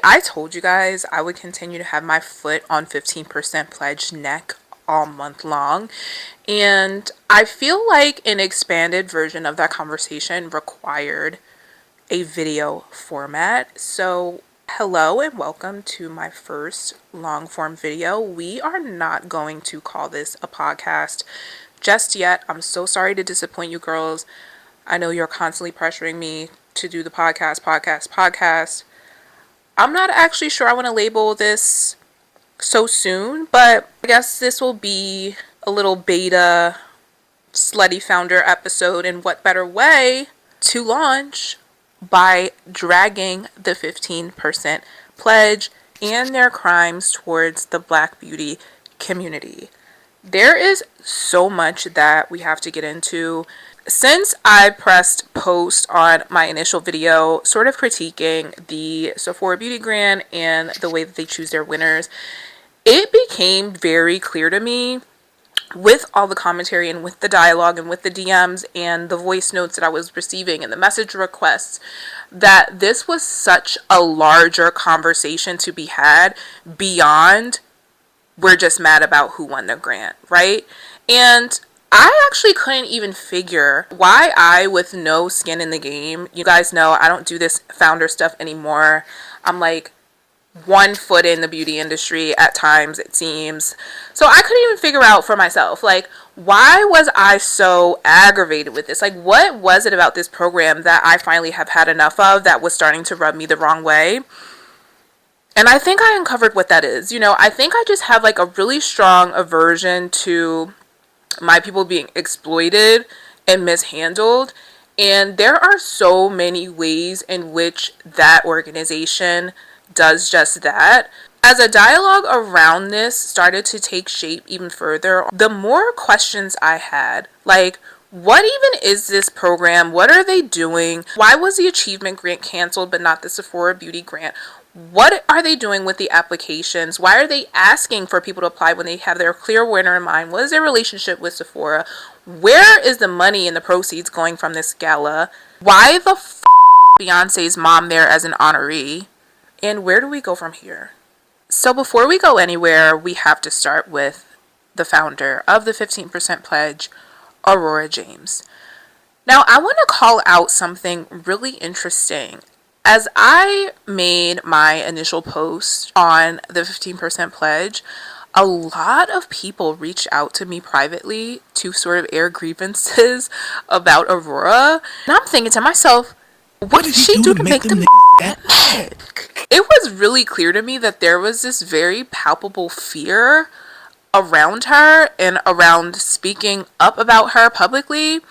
I told you guys I would continue to have my foot on 15% pledge neck all month long. And I feel like an expanded version of that conversation required a video format. So, hello and welcome to my first long form video. We are not going to call this a podcast just yet. I'm so sorry to disappoint you girls. I know you're constantly pressuring me to do the podcast. I'm not actually sure I want to label this so soon, but I guess this will be a little beta slutty founder episode, and what better way to launch by dragging the 15% pledge and their crimes towards the Black beauty community. There is so much that we have to get into. Since I pressed post on my initial video sort of critiquing the Sephora Beauty Grant and the way that they choose their winners, it became very clear to me with all the commentary and with the dialogue and with the DMs and the voice notes that I was receiving and the message requests that this was such a larger conversation to be had beyond we're just mad about who won the grant, right? And I actually couldn't even figure why I, with no skin in the game, you guys know I don't do this founder stuff anymore. I'm like 1 foot in the beauty industry at times, it seems. So I couldn't even figure out for myself, like, why was I so aggravated with this? Like, what was it about this program that I finally have had enough of that was starting to rub me the wrong way? And I think I uncovered what that is. You know, I think I just have like a really strong aversion to my people being exploited and mishandled. And there are so many ways in which that organization does just that. As a dialogue around this started to take shape even further, the more questions I had, like, what even is this program? What are they doing? Why was the achievement grant canceled but not the Sephora Beauty Grant? What are they doing with the applications? Why are they asking for people to apply when they have their clear winner in mind? What is their relationship with Sephora? Where is the money and the proceeds going from this gala? Why the Beyonce's mom there as an honoree? And where do we go from here? So before we go anywhere, we have to start with the founder of the 15% pledge, Aurora James. Now, I want to call out something really interesting. As I made my initial post on the 15% pledge, a lot of people reached out to me privately to sort of air grievances about Aurora. And I'm thinking to myself, what did she do to make them mad? It was really clear to me that there was this very palpable fear around her and around speaking up about her publicly.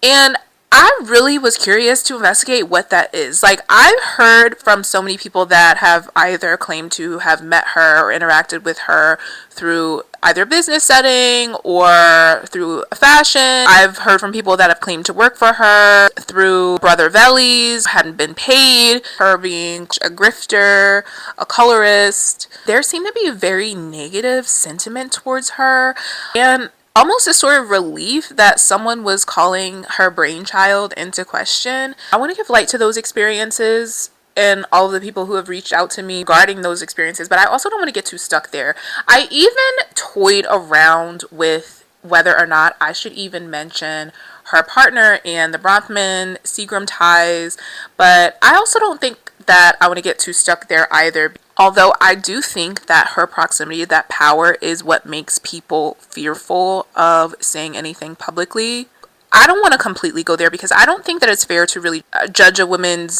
And I really was curious to investigate what that is. Like, I've heard from so many people that have either claimed to have met her or interacted with her through either business setting or through fashion. I've heard from people that have claimed to work for her through Brother Vellies, hadn't been paid, her being a grifter, a colorist. There seemed to be a very negative sentiment towards her, and almost a sort of relief that someone was calling her brainchild into question. I want to give light to those experiences and all of the people who have reached out to me regarding those experiences, but I also don't want to get too stuck there. I even toyed around with whether or not I should even mention her partner and the Bronfman Seagram ties, but I also don't think that I want to get too stuck there either. Although I do think that her proximity, that power, is what makes people fearful of saying anything publicly. I don't want to completely go there because I don't think that it's fair to really judge a woman's,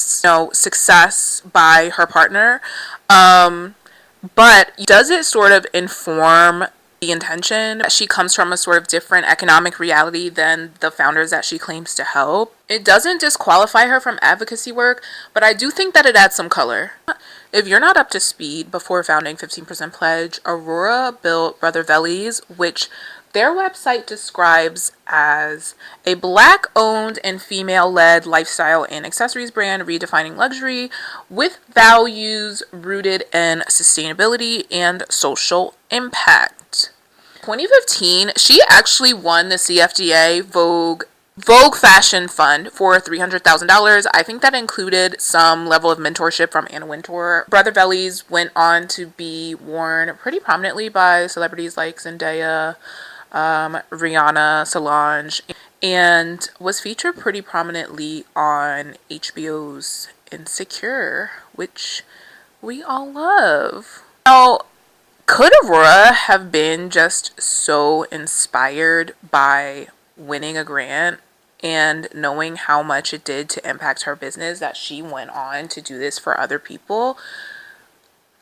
success by her partner. But does it sort of inform the intention? She comes from a sort of different economic reality than the founders that she claims to help. It doesn't disqualify her from advocacy work, but I do think that it adds some color. If you're not up to speed, before founding 15% Pledge, Aurora built Brother Vellies, which their website describes as a Black-owned and female-led lifestyle and accessories brand redefining luxury with values rooted in sustainability and social impact. 2015, she actually won the CFDA Vogue Vogue Fashion Fund for $300,000. I think that included some level of mentorship from Anna Wintour. Brother Bellies went on to be worn pretty prominently by celebrities like Zendaya, Rihanna, Solange, and was featured pretty prominently on HBO's Insecure, which we all love. Now, could Aurora have been just so inspired by winning a grant and knowing how much it did to impact her business that she went on to do this for other people?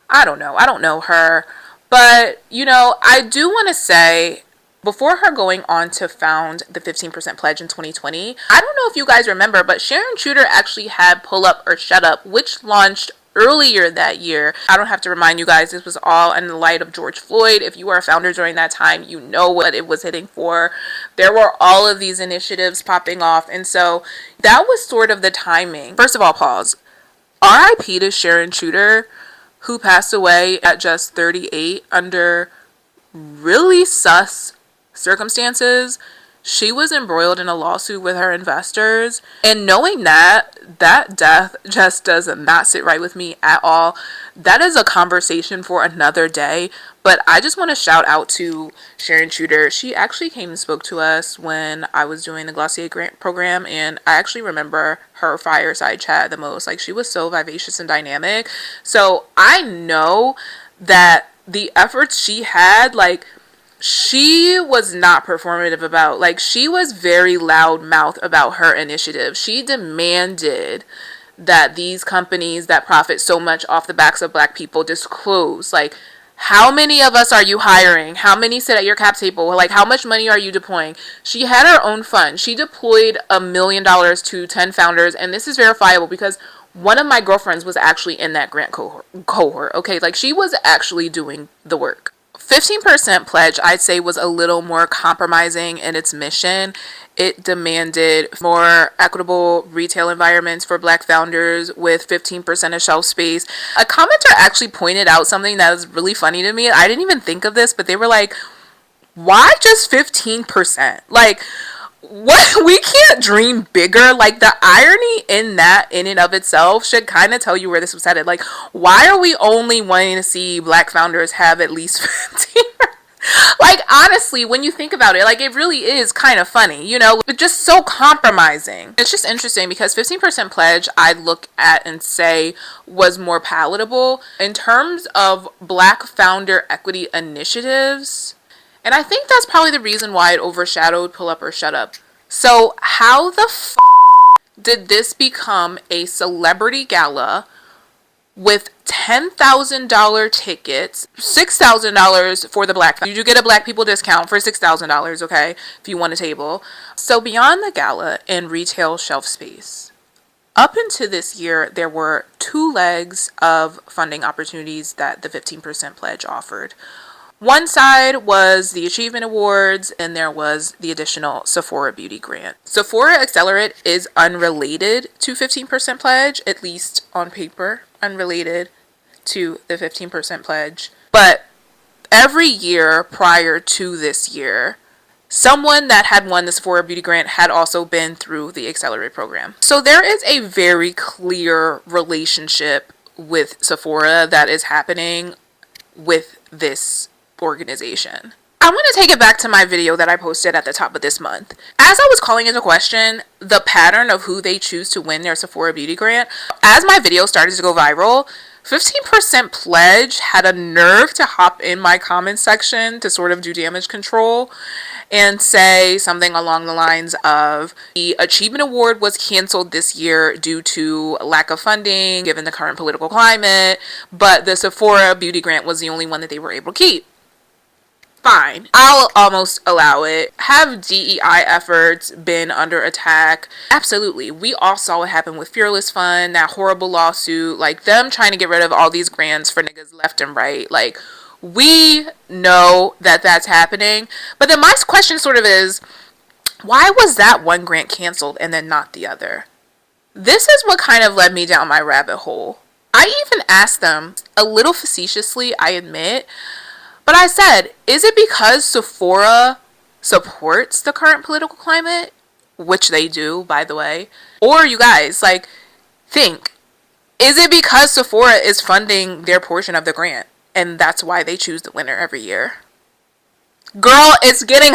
I don't know. I don't know her. But, I do want to say, before her going on to found the 15% Pledge in 2020, I don't know if you guys remember, but Sharon Truder actually had Pull Up or Shut Up, which launched earlier that year. I don't have to remind you guys, this was all in the light of George Floyd. If you were a founder during that time, you know what it was hitting for. There were all of these initiatives popping off, and so that was sort of the timing. First of all, pause. RIP to Sharon Truder, who passed away at just 38 under really sus circumstances. She was embroiled in a lawsuit with her investors, and knowing that death just does not sit right with me at all. That is a conversation for another day, but I just want to shout out to Sharon Truder. She actually came and spoke to us when I was doing the Glossier Grant program, and I actually remember her fireside chat the most. Like, she was so vivacious and dynamic. So I know that the efforts she had, like, she was not performative about, like, she was very loud mouth about her initiative. She demanded that these companies that profit so much off the backs of Black people disclose, like, how many of us are you hiring? How many sit at your cap table? Like, how much money are you deploying? She had her own fund. She deployed $1 million to 10 founders, and this is verifiable because one of my girlfriends was actually in that grant cohort. Okay, like, she was actually doing the work. 15% pledge, I'd say, was a little more compromising in its mission. It demanded more equitable retail environments for Black founders with 15% of shelf space. A commenter actually pointed out something that was really funny to me. I didn't even think of this, but they were like, why just 15%? Like, what? We can't dream bigger. Like, the irony in that in and of itself should kind of tell you where this was headed. Like, why are we only wanting to see Black founders have at least 15? Like, honestly, when you think about it, like, it really is kind of funny, but just so compromising. It's just interesting because 15% pledge, I look at and say, was more palatable in terms of Black founder equity initiatives. And I think that's probably the reason why it overshadowed Pull Up or Shut Up. So how the did this become a celebrity gala with $10,000 tickets, $6,000 for the Black? You do get a Black people discount for $6,000, okay, if you want a table. So beyond the gala and retail shelf space, up into this year, there were 2 legs of funding opportunities that the 15% pledge offered. One side was the Achievement Awards, and there was the additional Sephora Beauty Grant. Sephora Accelerate is unrelated to 15% pledge, at least on paper, unrelated to the 15% pledge. But every year prior to this year, someone that had won the Sephora Beauty Grant had also been through the Accelerate program. So there is a very clear relationship with Sephora that is happening with this organization. I want to take it back to my video that I posted at the top of this month. As I was calling into question the pattern of who they choose to win their Sephora Beauty Grant, as my video started to go viral, 15% pledge had a nerve to hop in my comment section to sort of do damage control and say something along the lines of, the Achievement Award was canceled this year due to lack of funding given the current political climate, but the Sephora Beauty Grant was the only one that they were able to keep. Fine, I'll almost allow it. Have DEI efforts been under attack? Absolutely. We all saw what happened with Fearless Fund, that horrible lawsuit, like them trying to get rid of all these grants for niggas left and right. Like, we know that that's happening. But then my question sort of is, why was that one grant canceled and then not the other? This is what kind of led me down my rabbit hole. I even asked them, a little facetiously, I admit, but I said, is it because Sephora supports the current political climate? which they do, by the way. Or you guys, like, think, is it because Sephora is funding their portion of the grant and that's why they choose the winner every year? Girl, it's getting...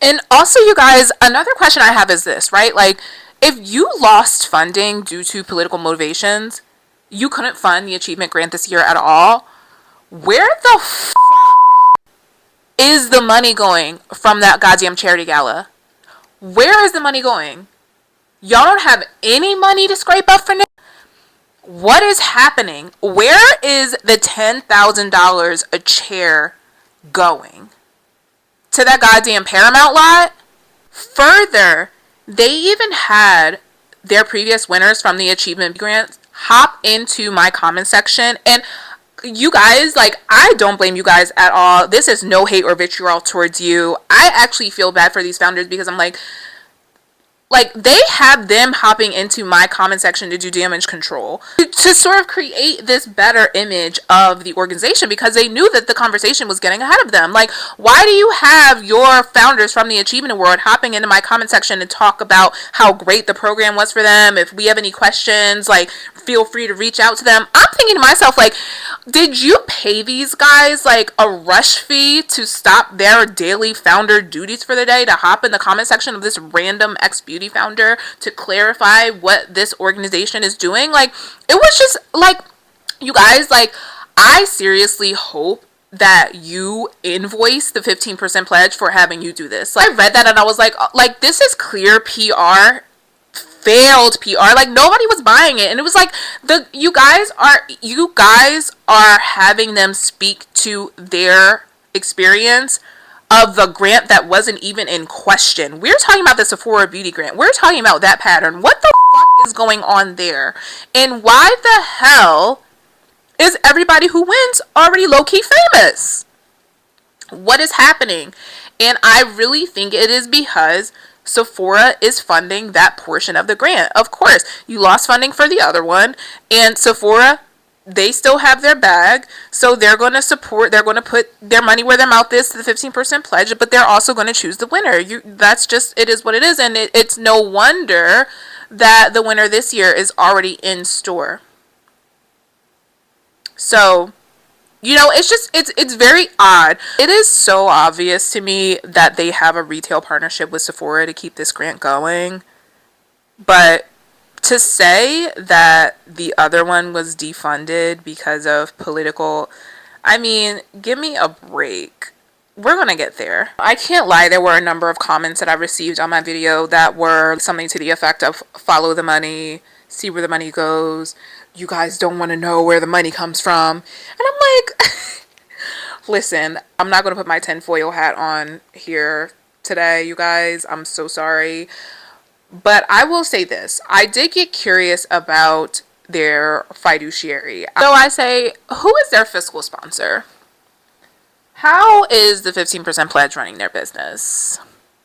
And also, you guys, another question I have is this, right? Like, if you lost funding due to political motivations, you couldn't fund the achievement grant this year at all, where the is the money going from that goddamn charity gala? Where is the money going? Y'all don't have any money to scrape up for now? What is happening? Where is the $10,000 a chair going? To that goddamn Paramount lot? Further, they even had their previous winners from the achievement grants hop into my comment section, and you guys, like, I don't blame you guys at all. This is no hate or vitriol towards you. I actually feel bad for these founders because I'm like, they have them hopping into my comment section to do damage control to sort of create this better image of the organization because they knew that the conversation was getting ahead of them. Like, why do you have your founders from the Achievement Award hopping into my comment section to talk about how great the program was for them? If we have any questions, like, feel free to reach out to them. I'm thinking to myself, like, did you pay these guys like a rush fee to stop their daily founder duties for the day to hop in the comment section of this random ex-beauty founder to clarify what this organization is doing? Like, it was just like, you guys, like, I seriously hope that you invoice the 15% pledge for having you do this. Like, I read that and I was like, this is clear PR, failed PR. Like, nobody was buying it, and it was like, you guys are having them speak to their experience of the grant that wasn't even in question. We're talking about the Sephora Beauty Grant. We're talking about that pattern. What the fuck is going on there? And why the hell is everybody who wins already low-key famous? What is happening? And I really think it is because Sephora is funding that portion of the grant. Of course, you lost funding for the other one, and Sephora, they still have their bag, so they're going to put their money where their mouth is to the 15% pledge, but they're also going to choose the winner. That's just, it is what it is, and it's no wonder that the winner this year is already in store. So, you know, it's just, it's very odd. It is so obvious to me that they have a retail partnership with Sephora to keep this grant going. But to say that the other one was defunded because of political, I mean, give me a break. We're going to get there. I can't lie, there were a number of comments that I received on my video that were something to the effect of follow the money, see where the money goes. You guys don't want to know where the money comes from. And I'm like, listen, I'm not going to put my tinfoil hat on here today, you guys. I'm so sorry. But I will say this. I did get curious about their fiduciary. So I say, who is their fiscal sponsor? How is the 15% pledge running their business?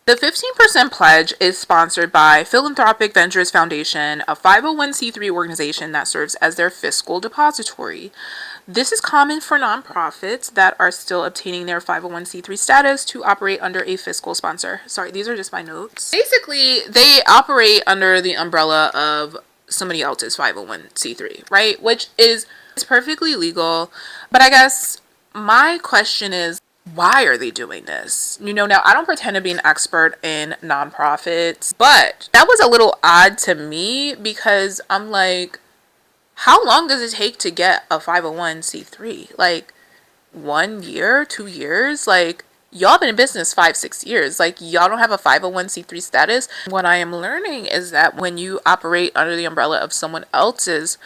The 15% pledge is sponsored by Philanthropic Ventures Foundation, a 501c3 organization that serves as their fiscal depository. This is common for nonprofits that are still obtaining their 501c3 status to operate under a fiscal sponsor. Sorry, these are just my notes. Basically, they operate under the umbrella of somebody else's 501c3, right? Which is perfectly legal. But I guess my question is, why are they doing this? You know, now I don't pretend to be an expert in nonprofits, but that was a little odd to me because I'm like, how long does it take to get a 501c3? Like 1 year, 2 years? Like, y'all been in business 5-6 years. Like, y'all don't have a 501c3 status. What I am learning is that when you operate under the umbrella of someone else's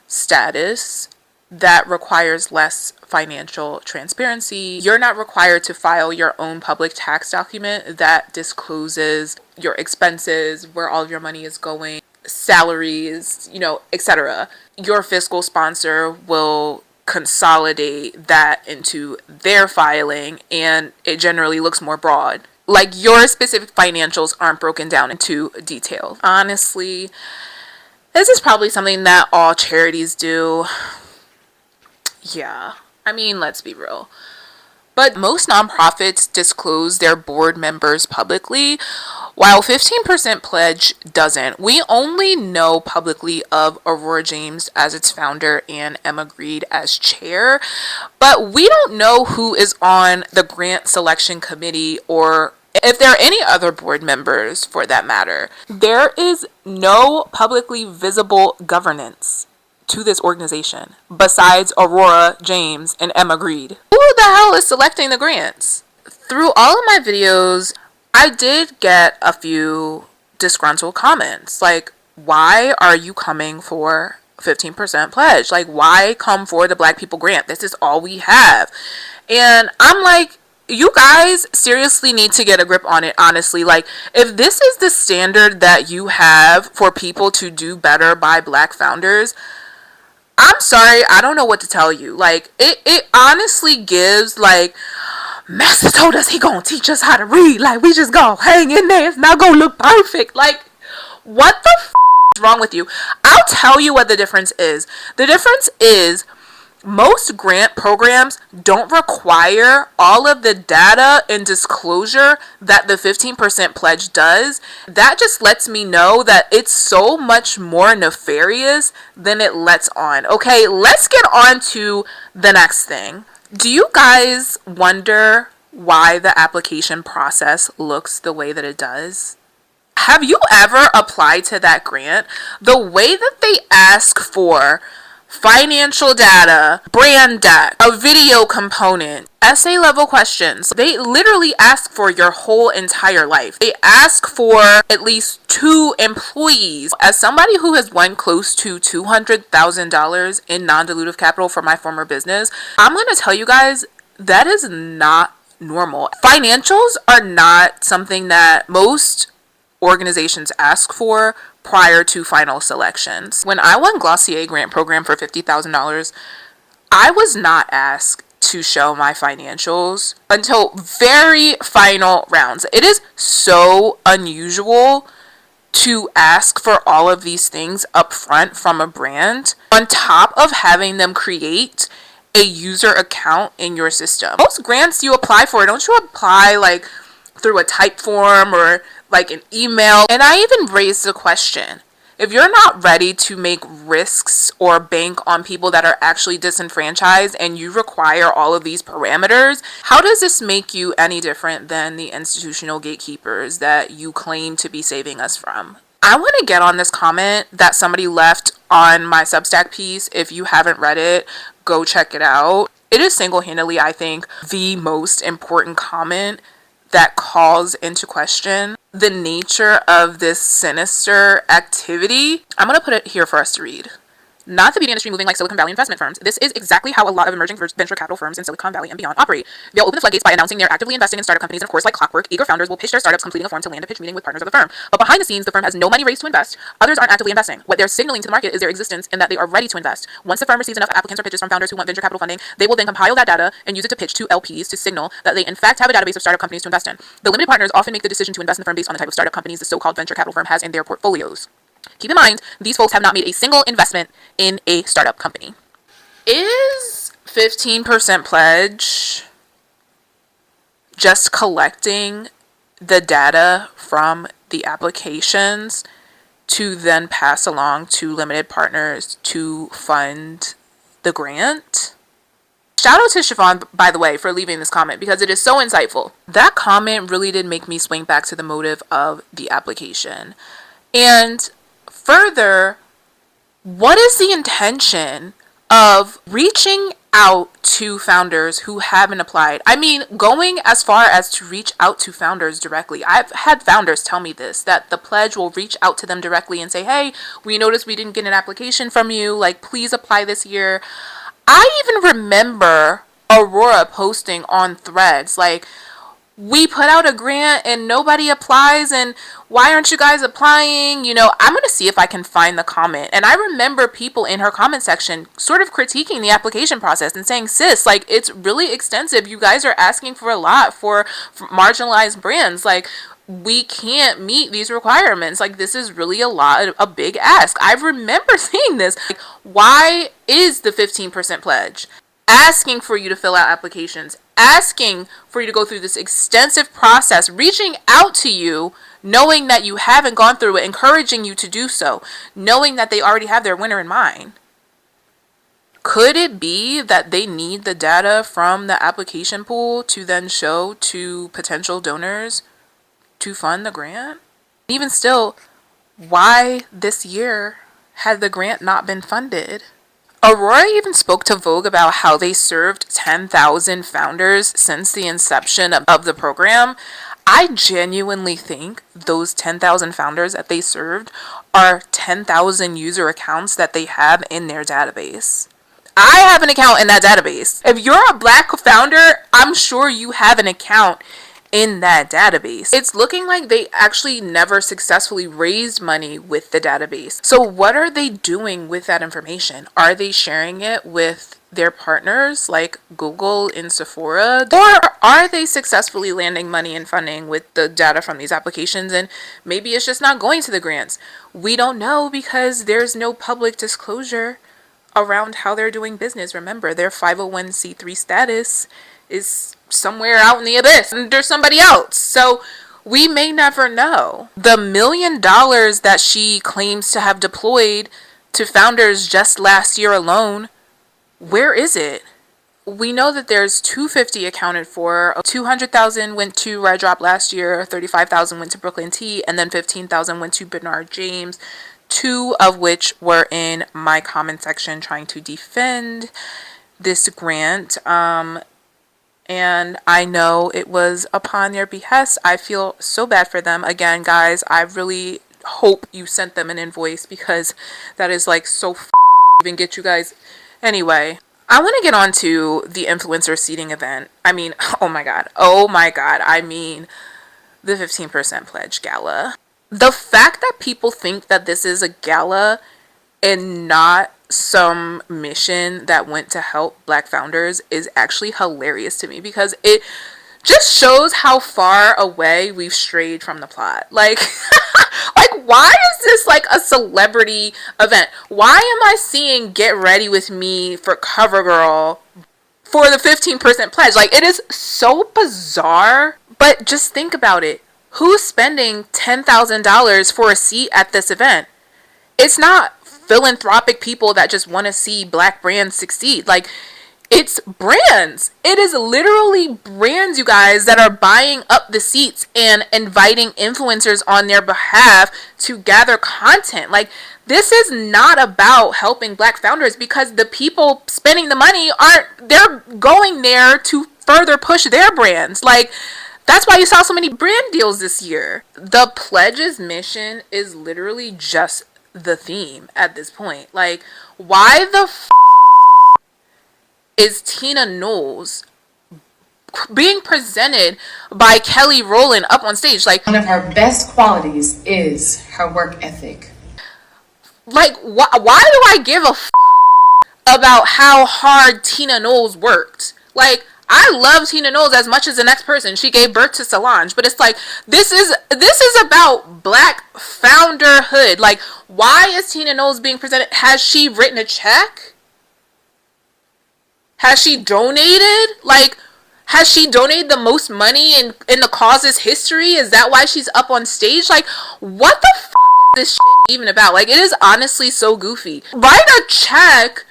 status, that requires less financial transparency. You're not required to file your own public tax document that discloses your expenses, where all of your money is going, salaries, you know, etc. Your fiscal sponsor will consolidate that into their filing, and it generally looks more broad. Like, your specific financials aren't broken down into detail. Honestly, this is probably something that all charities do. Yeah, I mean, let's be real. But most nonprofits disclose their board members publicly, While 15% pledge doesn't. We only know publicly of Aurora James as its founder and Emma Grede as chair, but we don't know who is on the grant selection committee or if there are any other board members for that matter. There is no publicly visible governance to this organization besides Aurora James and Emma Grede. Who the hell is selecting the grants? Through all of my videos, I did get a few disgruntled comments. Like, why are you coming for 15% pledge? Like, why come for the Black People Grant? This is all we have. And I'm like, you guys seriously need to get a grip on it, honestly. Like, if this is the standard that you have for people to do better by Black founders, I'm sorry, I don't know what to tell you. Like, it honestly gives, like, Master told us he gonna teach us how to read. Like, we just gonna hang in there. It's not gonna look perfect. Like, what the is wrong with you? I'll tell you what the difference is. The difference is most grant programs don't require all of the data and disclosure that the 15% pledge does. That just lets me know that it's so much more nefarious than it lets on. Okay, let's get on to the next thing. Do you guys wonder why the application process looks the way that it does? Have you ever applied to that grant? The way that they ask for financial data, brand deck, a video component, essay level questions. They literally ask for your whole entire life. They ask for at least 2 employees. As somebody who has won close to $200,000 in non-dilutive capital for my former business, I'm going to tell you guys that is not normal. Financials are not something that most organizations ask for prior to final selections. When I won Glossier grant program for $50,000, I was not asked to show my financials until very final rounds. It is so unusual to ask for all of these things up front from a brand on top of having them create a user account in your system. Most grants you apply for, don't you apply like through a type form or like an email? And I even raised the question, if you're not ready to make risks or bank on people that are actually disenfranchised and you require all of these parameters, how does this make you any different than the institutional gatekeepers that you claim to be saving us from? I want to get on this comment that somebody left on my Substack piece. If you haven't read it, go check it out. It is single-handedly, I think, the most important comment that calls into question the nature of this sinister activity. I'm going to put it here for us to read. Not the beauty industry moving like Silicon Valley investment firms. This is exactly how a lot of emerging venture capital firms in Silicon Valley and beyond operate. They'll open the floodgates by announcing they're actively investing in startup companies, and of course, like clockwork, eager founders will pitch their startups, completing a form to land a pitch meeting with partners of the firm. But behind the scenes, the firm has no money raised to invest. Others aren't actively investing. What they're signaling to the market is their existence and that they are ready to invest. Once the firm receives enough applicants or pitches from founders who want venture capital funding, they will then compile that data and use it to pitch to LPs to signal that they in fact have a database of startup companies to invest in. The limited partners often make the decision to invest in the firm based on the type of startup companies the so-called venture capital firm has in their portfolios. Keep in mind, these folks have not made a single investment in a startup company. Is 15% pledge just collecting the data from the applications to then pass along to limited partners to fund the grant? Shout out to Chiffon, by the way, for leaving this comment because it is so insightful. That comment really did make me swing back to the motive of the application. And further, what is the intention of reaching out to founders who haven't applied? I mean, going as far as to reach out to founders directly. I've had founders tell me this, that the pledge will reach out to them directly and say, hey, we noticed we didn't get an application from you. Like, please apply this year. I even remember Aurora posting on Threads, like, we put out a grant and nobody applies, and why aren't you guys applying? You know, I'm going to see if I can find the comment. And I remember people in her comment section sort of critiquing the application process and saying, sis, like, it's really extensive. You guys are asking for a lot for marginalized brands. Like, we can't meet these requirements. Like, this is really a big ask. I remember seeing this. Like, why is the 15% pledge asking for you to fill out applications, asking for you to go through this extensive process, reaching out to you, knowing that you haven't gone through it, encouraging you to do so, knowing that they already have their winner in mind? Could it be that they need the data from the application pool to then show to potential donors to fund the grant? Even still, why this year had the grant not been funded? Aurora even spoke to Vogue about how they served 10,000 founders since the inception of the program. I genuinely think those 10,000 founders that they served are 10,000 user accounts that they have in their database. I have an account in that database. If you're a Black founder, I'm sure you have an account in that database. It's looking like they actually never successfully raised money with the database. So what are they doing with that information? Are they sharing it with their partners like Google and Sephora? Or are they successfully landing money and funding with the data from these applications, and maybe it's just not going to the grants? We don't know because there's no public disclosure around how they're doing business. Remember, their 501c3 status is somewhere out in the abyss under somebody else. So we may never know. The $1 million that she claims to have deployed to founders just last year alone, where is it? We know that there's 250 accounted for. 200,000 went to Red Drop last year, 35,000 went to Brooklyn Tea, and then 15,000 went to Bernard James, 2 of which were in my comment section trying to defend this grant. And I know it was upon their behest. I feel so bad for them. Again, guys, I really hope you sent them an invoice, because that is like so even get you guys. Anyway, I want to get on to the influencer seating event. I mean, oh my god. I mean, the 15% pledge gala. The fact that people think that this is a gala and not some mission that went to help Black founders is actually hilarious to me, because it just shows how far away we've strayed from the plot. Like, like, why is this like a celebrity event? Why am I seeing Get Ready With Me for CoverGirl for the 15% pledge? Like, it is so bizarre. But just think about it. Who's spending $10,000 for a seat at this event? It's not philanthropic people that just want to see Black brands succeed. Like, it's brands. It is literally brands, you guys, that are buying up the seats and inviting influencers on their behalf to gather content. Like, this is not about helping Black founders, because the people spending the money they're going there to further push their brands. Like, that's why you saw so many brand deals this year. The pledge's mission is literally just the theme at this point. Like, why the is Tina Knowles being presented by Kelly Rowland up on stage? Like, one of her best qualities is her work ethic. Like, why do I give a about how hard Tina Knowles worked? Like, I love Tina Knowles as much as the next person. She gave birth to Solange. But it's like, this is about Black founderhood. Like, why is Tina Knowles being presented? Has she written a check? Has she donated? Like, has she donated the most money in the cause's history? Is that why she's up on stage? Like, what the is this shit even about? Like, it is honestly so goofy. Write a check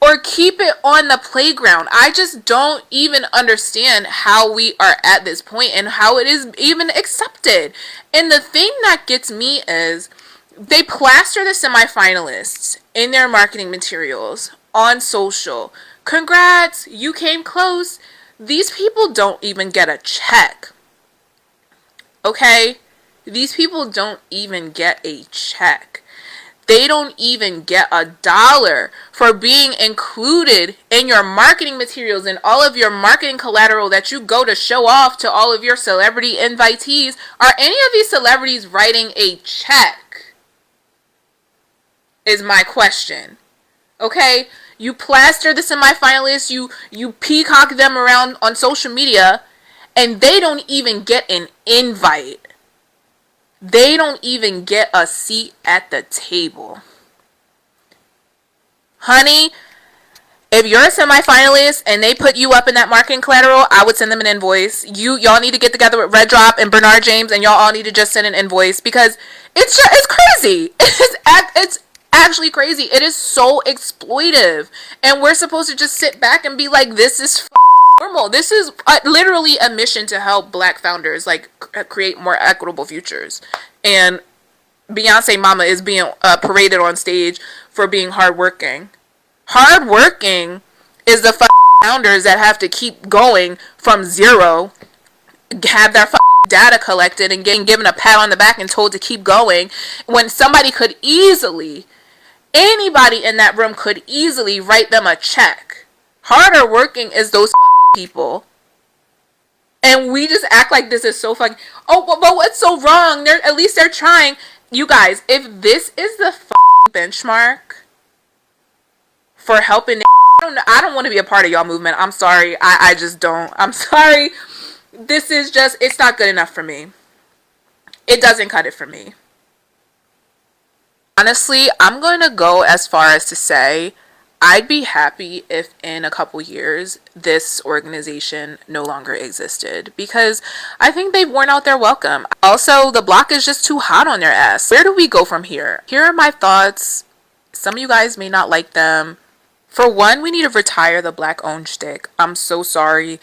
or keep it on the playground. I just don't even understand how we are at this point and how it is even accepted. And the thing that gets me is they plaster the semifinalists in their marketing materials on social. Congrats, you came close. These people don't even get a check. Okay? These people don't even get a check. They don't even get $1 for being included in your marketing materials and all of your marketing collateral that you go to show off to all of your celebrity invitees. Are any of these celebrities writing a check? Is my question. Okay? You plaster the semifinalists, you peacock them around on social media, and they don't even get an invite. They don't even get a seat at the table. Honey, If you're a semi-finalist and they put you up in that marketing collateral, I would send them an invoice. Y'all need to get together with Red Drop and Bernard James, and y'all all need to just send an invoice, because it's crazy. It's actually crazy. It is so exploitive, and we're supposed to just sit back and be like, this is normal. This is literally a mission to help Black founders like create more equitable futures. And Beyonce Mama is being paraded on stage for being hardworking. Hardworking is the founders that have to keep going from zero, have their data collected and getting given a pat on the back and told to keep going, when somebody could easily, anybody in that room could easily write them a check. Harder working is those people. And we just act like this is so fucking, oh, but what's so wrong? At least they're trying. You guys, if this is the benchmark for helping, I don't want to be a part of y'all movement. I'm sorry. I just don't. I'm sorry. This is just, it's not good enough for me. It doesn't cut it for me. Honestly, I'm going to go as far as to say I'd be happy if in a couple years this organization no longer existed, because I think they've worn out their welcome. Also, the block is just too hot on their ass. Where do we go from here? Here are my thoughts. Some of you guys may not like them. For one, we need to retire the Black-owned shtick. I'm so sorry,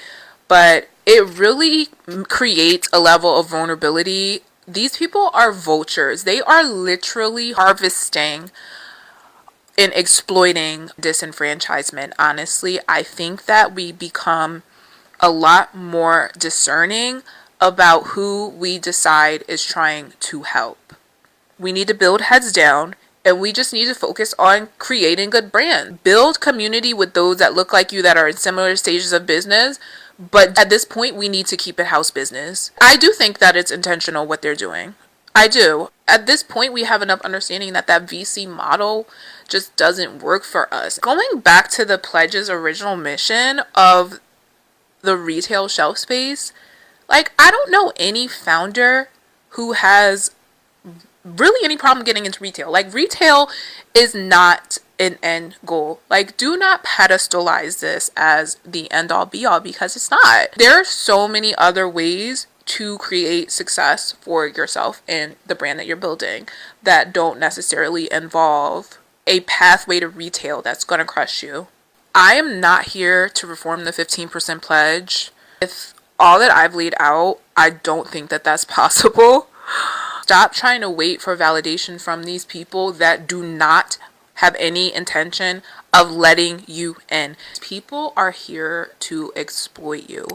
but it really creates a level of vulnerability. These people are vultures. They are literally harvesting and exploiting disenfranchisement. Honestly, I think that we become a lot more discerning about who we decide is trying to help. We need to build heads down, and we just need to focus on creating good brands. Build community with those that look like you, that are in similar stages of business. But at this point, we need to keep it house business. I do think that it's intentional what they're doing. I do. At this point, we have enough understanding that that VC model just doesn't work for us. Going back to the pledge's original mission of the retail shelf space, like, I don't know any founder who has really any problem getting into retail. Like, retail is not an end goal. Like, do not pedestalize this as the end all be all, because it's not. There are so many other ways to create success for yourself and the brand that you're building that don't necessarily involve a pathway to retail that's going to crush you. I am not here to reform the 15% pledge. With all that I've laid out, I don't think that that's possible. Stop trying to wait for validation from these people that do not have any intention of letting you in. People are here to exploit you,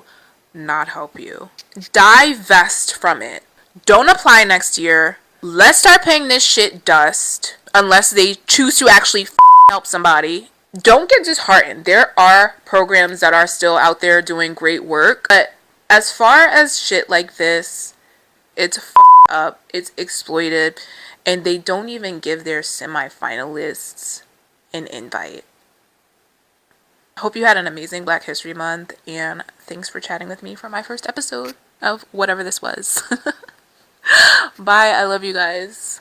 not help you. Divest from it. Don't apply next year. Let's start paying this shit dust, unless they choose to actually help somebody. Don't get disheartened. There are programs that are still out there doing great work, but as far as shit like this, it's up, it's exploited, and they don't even give their semi-finalists an invite. I hope you had an amazing Black History Month, and thanks for chatting with me for my first episode of whatever this was. Bye, I love you guys.